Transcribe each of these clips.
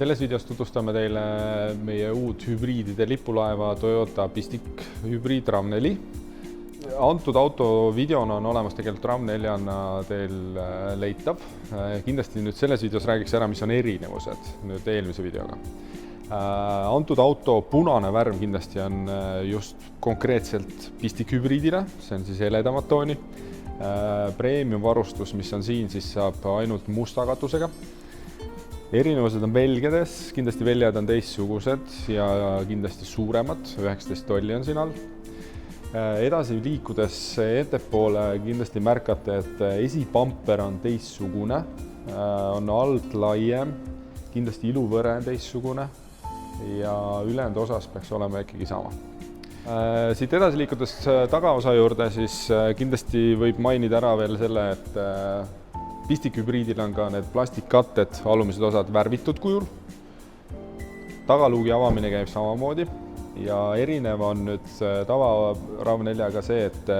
Selles videos tutvustame teile meie uut hübriidide lipulaeva Toyota Pistik hübriid RAV4. Antud auto videona on olemas tegelikult RAV4-na teil leitav. Kindlasti nüüd selles videos räägiks ära, mis on erinevused nüüd eelmise videoga. Antud auto punane värv kindlasti on just konkreetselt Pistik hübriidile, see on siis heledamat tooni. Premium varustus, mis on siin, siis saab ainult musta katusega. Erinevused on velgedes, kindlasti väljad on teistsugused ja kindlasti suuremad, 19 tolli on siin all. Edasi liikudes ettepoole kindlasti märkate, et esipamper on teistsugune, on alt laiem, kindlasti iluvõre on teistsugune ja ülejäänud osas peaks olema ikkagi sama. Siit edasi liikudes tagaosa juurde, siis kindlasti võib mainida ära veel selle, et Pistik hübriidil on ka need plastikkatted, alumised osad värvitud kujul. Tagaluugi avamine käib samamoodi ja erinev on nüüd tava RAV4-ga see, et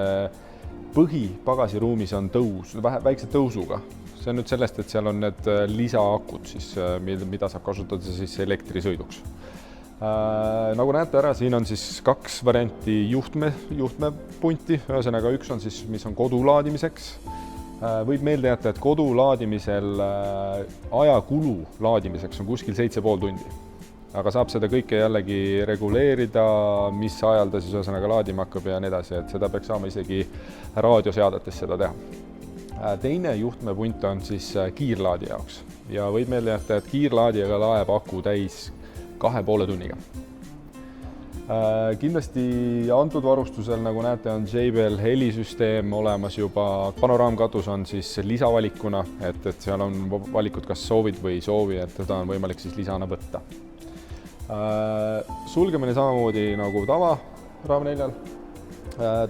põhipagasiruumis on tõus, väikse tõusuga. See on nüüd sellest, et seal on need lisaakud, siis, mida saab kasutada siis elektrisõiduks. Nagu näete ära, siin on siis kaks varianti juhtmepunti, ühesõnaga üks on siis, mis on kodulaadimiseks. Võib meelde jätta, et kodulaadimisel ajakulu laadimiseks on kuskil 7,5 tundi. Aga saab seda kõike jällegi reguleerida, mis ajal ta siis ühesõnaga laadima hakkab ja nii edasi, et seda peaks saama isegi raadioseadetes seda teha. Teine juhtmepunt on siis kiirlaadi jaoks ja võib meelde jätta, et kiirlaadijaga laeb aku täis 2,5 tunniga. Kindlasti antud varustusel, nagu näete, on JBL helisüsteem olemas juba. Panoraamkatus on siis lisavalikuna, et seal on valikud, kas soovid või ei soovi, et seda on võimalik siis lisana võtta. Sulgemine samamoodi nagu tava RAV4-l.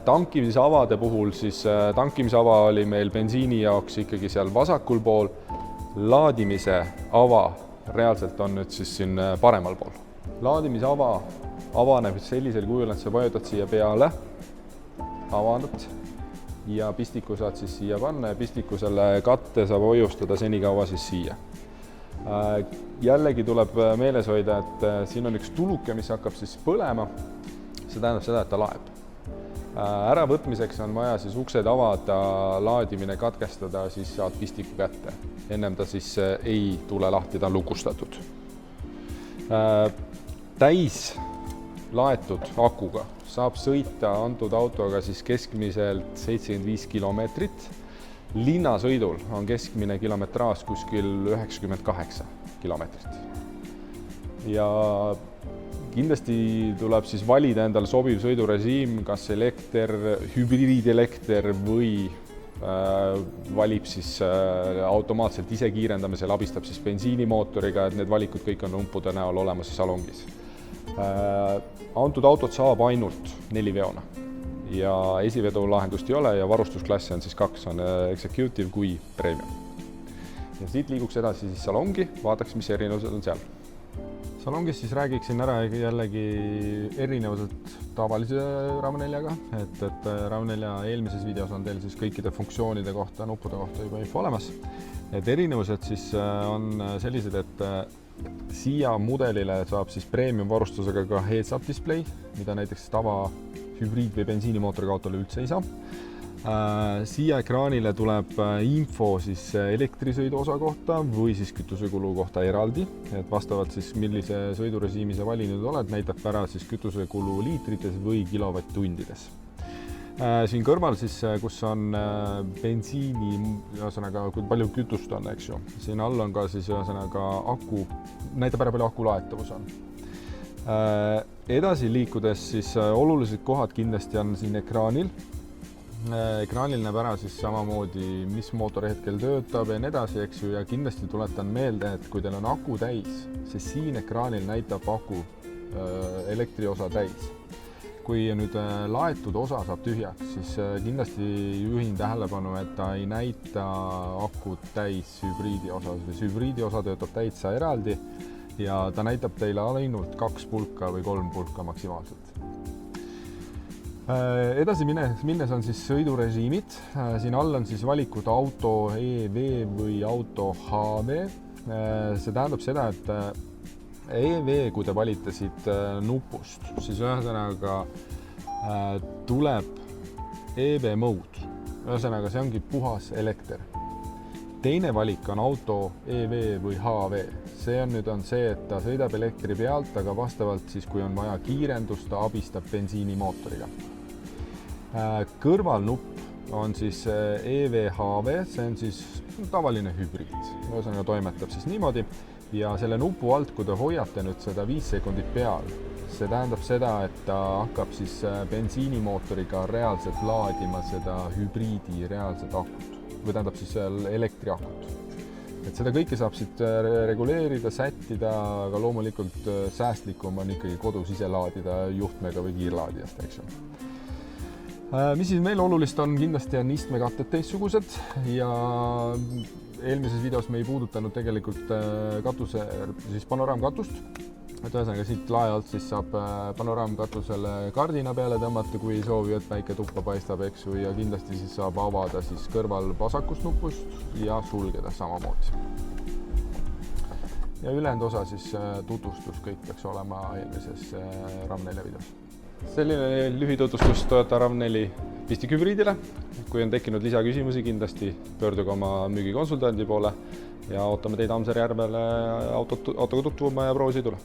Tankimisavade puhul siis tankimisava oli meil bensiini jaoks ikkagi seal vasakul pool. Laadimise ava reaalselt on nüüd siis siin paremal pool. Laadimisava avaneb sellisel kujul, et sa vajutad siia peale, avanud ja pistiku saad siis siia panna ja pistiku selle katte saab hoiustada senikaua siis siia. Jällegi tuleb meeles hoida, et siin on üks tuluke, mis hakkab siis põlema. See tähendab seda, et ta laeb. Äravõtmiseks on vaja siis uksed avada, laadimine katkestada, siis saad pistiku kätte. Ennem ta siis ei tule lahti, ta on lukustatud. Täis laetud akuga saab sõita antud autoga siis keskmiselt 75 kilomeetrit. Linnasõidul on keskmine kilometraaž kuskil 98 kilomeetrit. Ja kindlasti tuleb siis valida endale sobiv sõidurežiim, kas elekter, hübriidelekter või valib siis automaatselt ise kiirendamisel, abistab siis bensiinimootoriga, et need valikud kõik on numpude näol olemas salongis. Antud autot saab ainult 4 veona ja esivedu lahendust ei ole ja varustusklasse on siis 2, on executive kui premium. Ja siit liiguks edasi siis salongi, vaataks, mis erinevused on seal. Salongis siis räägiksin ära jällegi erinevused tavalise RAV4-ga, et RAV4 eelmises videos on teil siis kõikide funktsioonide kohta, nuppude kohta juba info olemas. Et erinevused siis on sellised, et siia mudelile saab siis premium varustusega ka heads-up display, mida näiteks tava hübriid- või bensiinimootoriga autole üldse ei saa. Siia ekraanile tuleb info siis elektrisõidu osa kohta või siis kütusekulu kohta eraldi, et vastavalt siis millise sõidurežiimi sa valinud oled, näitab ära siis kütusekulu liitrites või kilovatt-tundides. Siin kõrval siis, kus on bensiini, ühesõnaga, kui palju kütust on, eks ju. Siin all on ka siis ühesõnaga aku, näitab ära palju aku laetavus on. Edasi liikudes siis olulised kohad kindlasti on siin ekraanil. Ekraanil näeb ära siis samamoodi, mis mootor hetkel töötab ja nii edasi, eks ju, ja kindlasti tuletan meelde, et kui teil on aku täis, siis siin ekraanil näitab aku elektriosa täis. Kui nüüd laetud osa saab tühjaks, siis kindlasti juhin tähelepanu, et ta ei näita akut täis hübriidi osas. Hübriidi osa töötab täitsa eraldi ja ta näitab teile ainult 2 pulka või 3 pulka maksimaalselt. Edasi minnes on siis sõidurežiimid. Siin all on siis valikud auto EV või auto HV. See tähendab seda, et EV, kui te valite siit nupust, siis ühesõnaga tuleb EV mode. Ühesõnaga, see ongi puhas elekter. Teine valik on auto EV või HV. See on see, et ta sõidab elektri pealt, aga vastavalt siis, kui on vaja kiirendust, ta abistab bensiinimootoriga. Kõrvalnupp on siis EV-HV, see on siis tavaline hübriid. Ühesõnaga toimetab siis niimoodi ja selle nupu alt, kui te hoiate nüüd seda 5 sekundit peal, see tähendab seda, et ta hakkab siis bensiinimootoriga reaalselt laadima seda hübriidi reaalset akut või tähendab siis elektriakut. Et seda kõike saab siit reguleerida, sättida, aga loomulikult säästlikum on ikkagi kodus ise laadida juhtmega või kiirlaadijast, eks ju. Mis siis meil olulist on, kindlasti on istmekatted teistsugused ja eelmises videos me ei puudutanud tegelikult katuse, siis panoraamkatust. Et ühesõnaga siit lae alt siis saab panoraamkatusele kardina peale tõmmata, kui ei soovi, et päike tuppa paistab, eks ju, ja kindlasti siis saab avada siis kõrval vasakust nupust ja sulgeda samamoodi. Ja ülejäänud osa siis tutvustus kõik peaks olema eelmises RAV4 videos. Selline lühitutvustus Toyota RAV4 pistikhübriidile. Kui on tekkinud lisaküsimusi, kindlasti pöörduge oma müügikonsultandi poole ja ootame teid Amsari järvele autoga tutvuma ja proovisõidule.